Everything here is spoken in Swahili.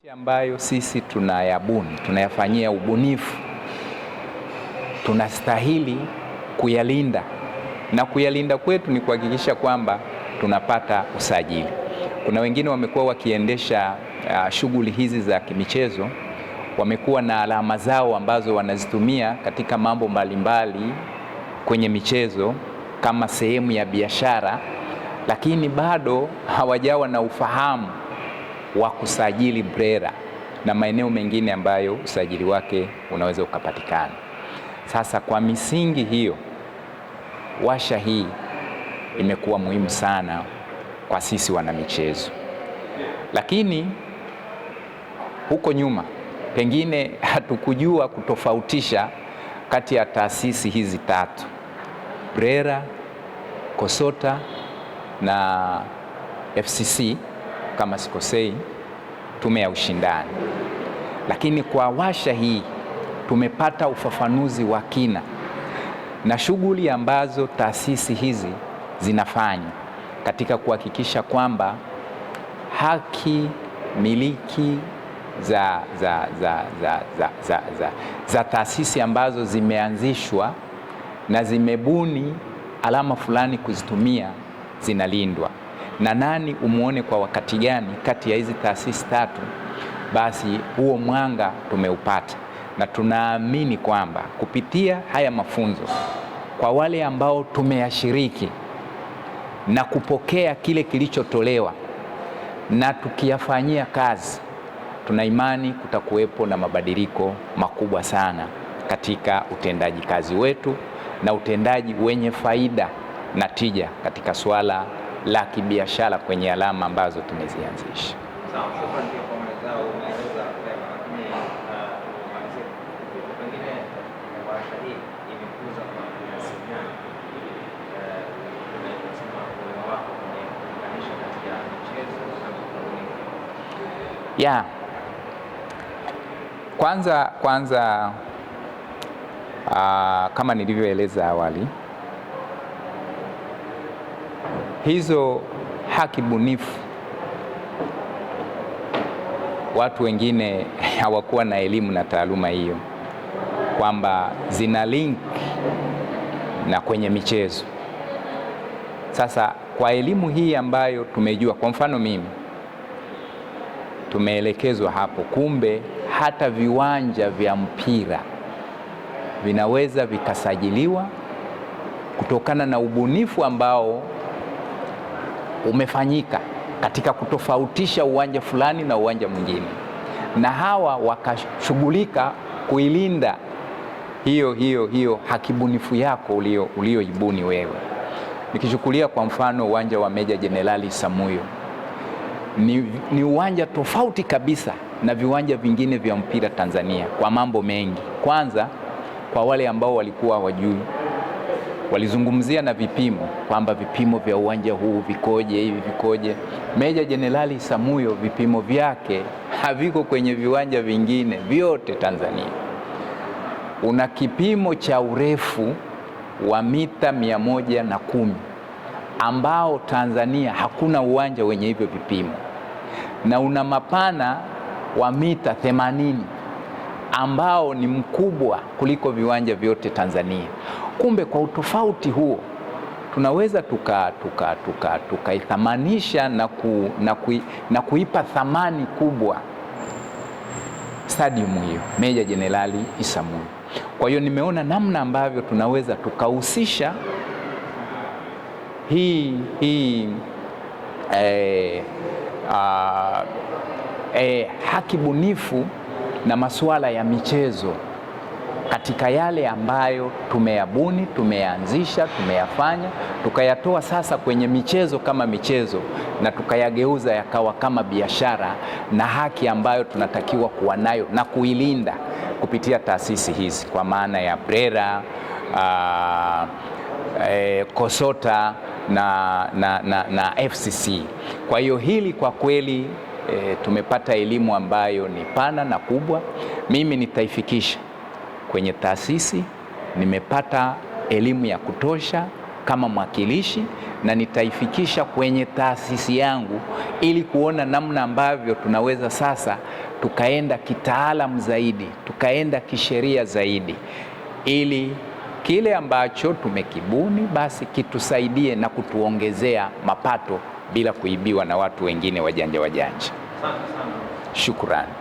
ambayo sisi tunayabuni, tunayafanyia ubunifu, tunastahili kuyalinda, na kuyalinda kwetu ni kuhakikisha kwamba tunapata usajili. Kuna wengine wamekuwa wakiendesha shughuli hizi za kimichezo, wamekuwa na alama zao ambazo wanazitumia katika mambo mbalimbali kwenye michezo kama sehemu ya biashara, lakini bado hawajawa na ufahamu wa kusajili BRELA na maeneo mengine ambayo usajili wake unaweza ukapatikana. Sasa kwa misingi hiyo, washa hii imekuwa muhimu sana kwa sisi wanamichezo. Lakini huko nyuma pengine hatukujua kutofautisha kati ya taasisi hizi tatu: BRELA, COSOTA na FCC kama sikosei, tume ya ushindani. Lakini kwa washa hii tumepata ufafanuzi wa kina na shughuli ambazo taasisi hizi zinafanya katika kuhakikisha kwamba haki miliki za taasisi ambazo zimeanzishwa na zimebuni alama fulani kuzitumia zinalindwa. Na nani umuone kwa wakati gani kati ya hizi taasisi tatu, basi huo mwanga tumeupata, na tunaamini kwamba kupitia haya mafunzo kwa wale ambao tumeyashiriki na kupokea kile kilichotolewa na tukiyafanyia kazi, tuna imani kutakuwepo na mabadiliko makubwa sana katika utendaji kazi wetu na utendaji wenye faida na tija katika swala la kibiashara kwenye alama ambazo tumezianzisha. Ya kwanza kama nilivyoeleza awali, hizo haki bunifu watu wengine hawakuwa na elimu na taaluma hiyo kwamba zina link na kwenye michezo. Sasa kwa elimu hii ambayo tumejua, kwa mfano mimi tumeelekezwa hapo, kumbe hata viwanja vya mpira vinaweza vikasajiliwa kutokana na ubunifu ambao umefanyika katika kutofautisha uwanja fulani na uwanja mwingine, na hawa wakashughulika kuilinda hiyo haki bunifu yako ulioibuni wewe. Nikichukulia kwa mfano uwanja wa Meja Jenerali Isamuhyo, ni uwanja tofauti kabisa na viwanja vingine vya mpira Tanzania kwa mambo mengi. Kwanza, kwa wale ambao walikuwa hawajui, walizungumzia na vipimo kwamba vipimo vya uwanja huu vikoje, hivi vikoje. Meja Jenerali Isamuhyo vipimo vyake haviko kwenye viwanja vingine vyote Tanzania. Una kipimo cha urefu wa mita 110 ambao Tanzania hakuna uwanja wenye hivyo vipimo, na una mapana wa mita 80 ambao ni mkubwa kuliko viwanja vyote Tanzania. Kumbe kwa utofauti huo tunaweza tukaithamanisha na kuipa thamani kubwa stadium hiyo Meja Jenerali Isamuhyo. Kwa hiyo nimeona namna ambavyo tunaweza tukahusisha haki bunifu na masuala ya michezo katika yale ambayo tumeyabuni, tumeyaanzisha, tumeyafanya, tukayatoa sasa kwenye michezo kama michezo, na tukayageuza yakawa kama biashara na haki ambayo tunatakiwa kuwa nayo na kuilinda kupitia taasisi hizi, kwa maana ya BRELA, COSOTA na FCC. Kwa hiyo hili kwa kweli tumepata elimu ambayo ni pana na kubwa. Mimi nitaifikisha kwenye taasisi, nimepata elimu ya kutosha kama mwakilishi na nitaifikisha kwenye taasisi yangu ili kuona namna ambavyo tunaweza sasa tukaenda kitaalamu zaidi, tukaenda kisheria zaidi, ili kile ambacho tumekibuni basi kitusaidie na kutuongezea mapato bila kuibiwa na watu wengine wajanja. Shukrani.